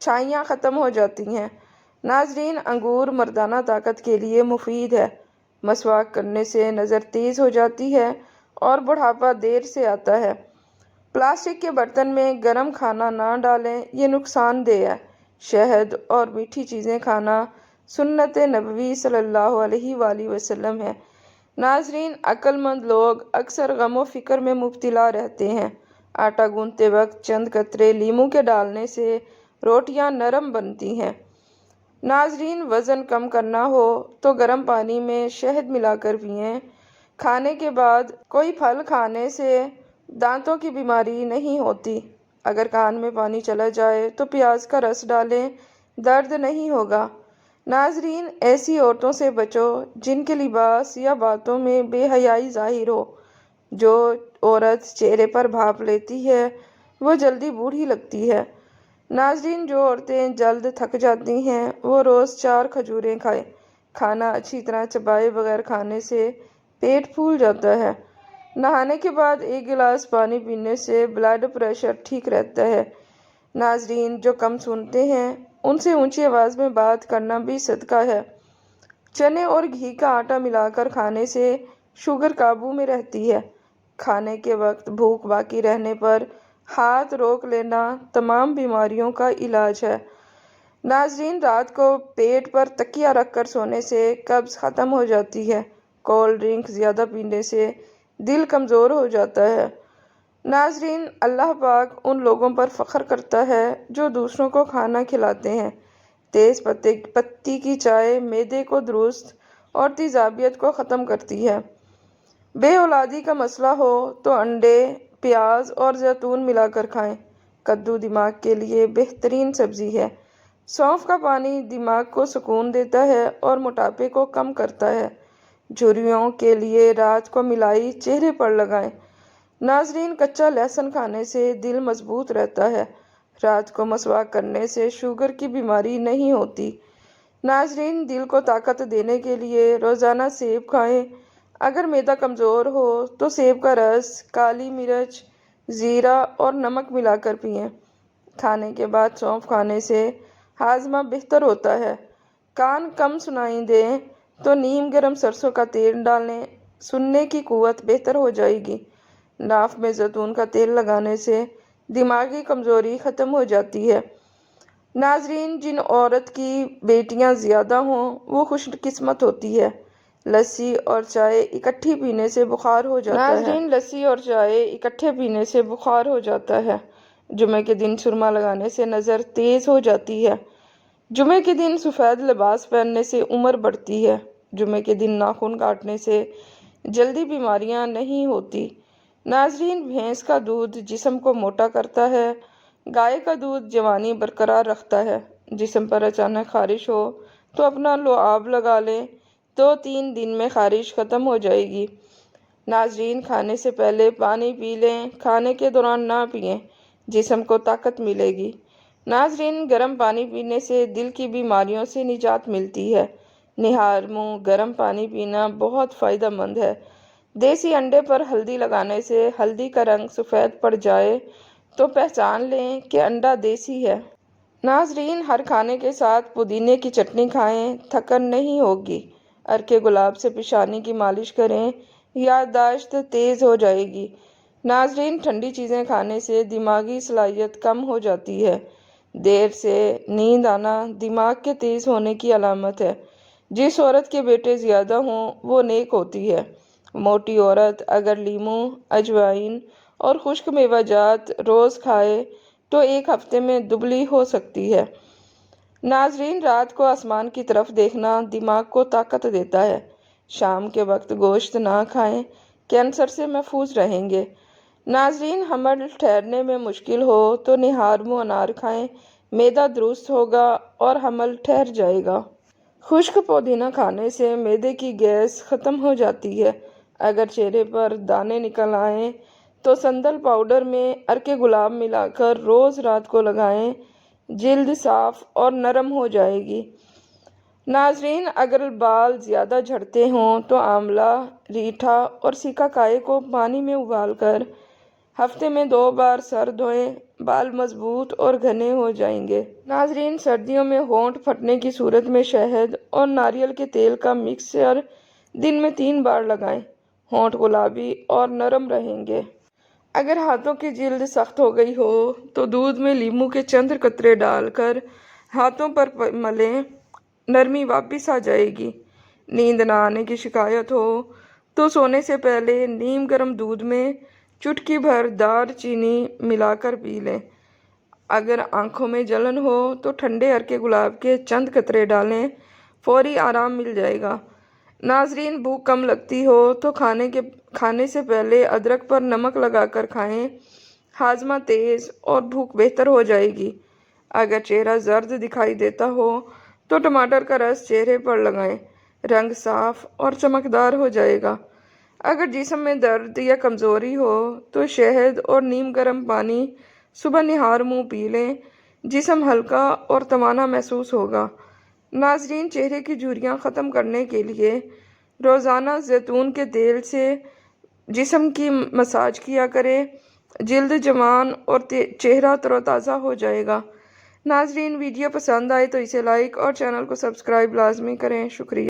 چھائیاں ختم ہو جاتی ہیں۔ ناظرین، انگور مردانہ طاقت کے لیے مفید ہے۔ مسواک کرنے سے نظر تیز ہو جاتی ہے اور بڑھاپا دیر سے آتا ہے۔ پلاسٹک کے برتن میں گرم کھانا نہ ڈالیں، یہ نقصان دہ ہے۔ شہد اور میٹھی چیزیں کھانا سنت نبوی صلی اللہ علیہ وآلہ وسلم ہے۔ ناظرین، عقل مند لوگ اکثر غم و فکر میں مبتلا رہتے ہیں۔ آٹا گوندتے وقت چند قطرے لیموں کے ڈالنے سے روٹیاں نرم بنتی ہیں۔ ناظرین، وزن کم کرنا ہو تو گرم پانی میں شہد ملا کر پئیں۔ کھانے کے بعد کوئی پھل کھانے سے دانتوں کی بیماری نہیں ہوتی۔ اگر کان میں پانی چلا جائے تو پیاز کا رس ڈالیں، درد نہیں ہوگا۔ ناظرین، ایسی عورتوں سے بچو جن کے لباس یا باتوں میں بے حیائی ظاہر ہو۔ جو عورت چہرے پر بھاپ لیتی ہے وہ جلدی بوڑھی لگتی ہے۔ ناظرین، جو عورتیں جلد تھک جاتی ہیں وہ روز 4 کھجوریں کھائیں۔ کھانا اچھی طرح چبائے بغیر کھانے سے پیٹ پھول جاتا ہے۔ نہانے کے بعد 1 گلاس پانی پینے سے بلڈ پریشر ٹھیک رہتا ہے۔ ناظرین، جو کم سنتے ہیں ان سے اونچی آواز میں بات کرنا بھی صدقہ ہے۔ چنے اور گھی کا آٹا ملا کر کھانے سے شوگر قابو میں رہتی ہے۔ کھانے کے وقت بھوک باقی رہنے پر ہاتھ روک لینا تمام بیماریوں کا علاج ہے۔ ناظرین، رات کو پیٹ پر تکیہ رکھ کر سونے سے قبض ختم ہو جاتی ہے۔ کولڈ ڈرنک زیادہ پینے سے دل کمزور ہو جاتا ہے۔ ناظرین، اللہ پاک ان لوگوں پر فخر کرتا ہے جو دوسروں کو کھانا کھلاتے ہیں۔ تیز پتی کی چائے معدے کو درست اور تیزابیت کو ختم کرتی ہے۔ بے اولادی کا مسئلہ ہو تو انڈے، پیاز اور زیتون ملا کر کھائیں۔ کدو دماغ کے لیے بہترین سبزی ہے۔ سونف کا پانی دماغ کو سکون دیتا ہے اور موٹاپے کو کم کرتا ہے۔ جھریوں کے لیے رات کو ملائی چہرے پر لگائیں۔ ناظرین، کچا لہسن کھانے سے دل مضبوط رہتا ہے۔ رات کو مسواک کرنے سے شوگر کی بیماری نہیں ہوتی۔ ناظرین، دل کو طاقت دینے کے لیے روزانہ سیب کھائیں۔ اگر معدہ کمزور ہو تو سیب کا رس، کالی مرچ، زیرہ اور نمک ملا کر پئیں۔ کھانے کے بعد سونف کھانے سے ہاضمہ بہتر ہوتا ہے۔ کان کم سنائی دیں تو نیم گرم سرسوں کا تیل ڈالیں، سننے کی قوت بہتر ہو جائے گی۔ ناف میں زیتون کا تیل لگانے سے دماغی کمزوری ختم ہو جاتی ہے۔ ناظرین، جن عورت کی بیٹیاں زیادہ ہوں وہ خوش قسمت ہوتی ہے۔ لسی اور چائے اکٹھی پینے سے بخار ہو جاتا ہے۔ ناظرین، لسی اور چائے اکٹھے پینے سے بخار ہو جاتا ہے۔ جمعے کے دن سرما لگانے سے نظر تیز ہو جاتی ہے۔ جمعے کے دن سفید لباس پہننے سے عمر بڑھتی ہے۔ جمعے کے دن ناخن کاٹنے سے جلدی بیماریاں نہیں ہوتی۔ ناظرین، بھینس کا دودھ جسم کو موٹا کرتا ہے۔ گائے کا دودھ جوانی برقرار رکھتا ہے۔ جسم پر اچانک خارش ہو تو اپنا لعاب لگا لیں، 2-3 دن میں خارش ختم ہو جائے گی۔ ناظرین، کھانے سے پہلے پانی پی لیں، کھانے کے دوران نہ پئیں، جسم کو طاقت ملے گی۔ ناظرین، گرم پانی پینے سے دل کی بیماریوں سے نجات ملتی ہے۔ نہار منہ گرم پانی پینا بہت فائدہ مند ہے۔ دیسی انڈے پر ہلدی لگانے سے ہلدی کا رنگ سفید پڑ جائے تو پہچان لیں کہ انڈا دیسی ہے۔ ناظرین، ہر کھانے کے ساتھ پودینے کی چٹنی کھائیں، تھکن نہیں ہوگی۔ عرق گلاب سے پیشانی کی مالش کریں، یادداشت تیز ہو جائے گی۔ ناظرین، ٹھنڈی چیزیں کھانے سے دماغی صلاحیت کم ہو جاتی ہے۔ دیر سے نیند آنا دماغ کے تیز ہونے کی علامت ہے۔ جس عورت کے بیٹے زیادہ ہوں وہ نیک ہوتی ہے۔ موٹی عورت اگر لیموں، اجوائن اور خشک میوہ جات روز کھائے تو 1 ہفتے میں دبلی ہو سکتی ہے۔ ناظرین، رات کو آسمان کی طرف دیکھنا دماغ کو طاقت دیتا ہے۔ شام کے وقت گوشت نہ کھائیں، کینسر سے محفوظ رہیں گے۔ ناظرین، حمل ٹھہرنے میں مشکل ہو تو نہار منہ انار کھائیں، معدہ درست ہوگا اور حمل ٹھہر جائے گا۔ خشک پودینہ کھانے سے معدے کی گیس ختم ہو جاتی ہے۔ اگر چہرے پر دانے نکل آئیں تو سندل پاؤڈر میں عرق گلاب ملا کر روز رات کو لگائیں، جلد صاف اور نرم ہو جائے گی۔ ناظرین، اگر بال زیادہ جھڑتے ہوں تو آملہ، ریٹھا اور سیکا کائی کو پانی میں ابال کر ہفتے میں 2 بار سر دھوئیں، بال مضبوط اور گھنے ہو جائیں گے۔ ناظرین، سردیوں میں ہونٹ پھٹنے کی صورت میں شہد اور ناریل کے تیل کا مکسچر دن میں 3 بار لگائیں، ہونٹ گلابی اور نرم رہیں گے۔ اگر ہاتھوں کی جلد سخت ہو گئی ہو تو دودھ میں لیموں کے چند قطرے ڈال کر ہاتھوں پر ملیں، نرمی واپس آ جائے گی۔ نیند نہ آنے کی شکایت ہو تو سونے سے پہلے نیم گرم دودھ میں چٹکی بھر دار چینی ملا کر پی لیں۔ اگر آنکھوں میں جلن ہو تو ٹھنڈے عرق گلاب کے چند قطرے ڈالیں، فوری آرام مل جائے گا۔ ناظرین، بھوک کم لگتی ہو تو کھانے سے پہلے ادرک پر نمک لگا کر کھائیں، ہاضمہ تیز اور بھوک بہتر ہو جائے گی۔ اگر چہرہ زرد دکھائی دیتا ہو تو ٹماٹر کا رس چہرے پر لگائیں، رنگ صاف اور چمکدار ہو جائے گا۔ اگر جسم میں درد یا کمزوری ہو تو شہد اور نیم گرم پانی صبح نہار منہ پی لیں، جسم ہلکا اور توانا محسوس ہوگا۔ ناظرین، چہرے کی جھریاں ختم کرنے کے لیے روزانہ زیتون کے تیل سے جسم کی مساج کیا کریں، جلد جوان اور چہرہ تر و تازہ ہو جائے گا۔ ناظرین، ویڈیو پسند آئے تو اسے لائک اور چینل کو سبسکرائب لازمی کریں۔ شکریہ۔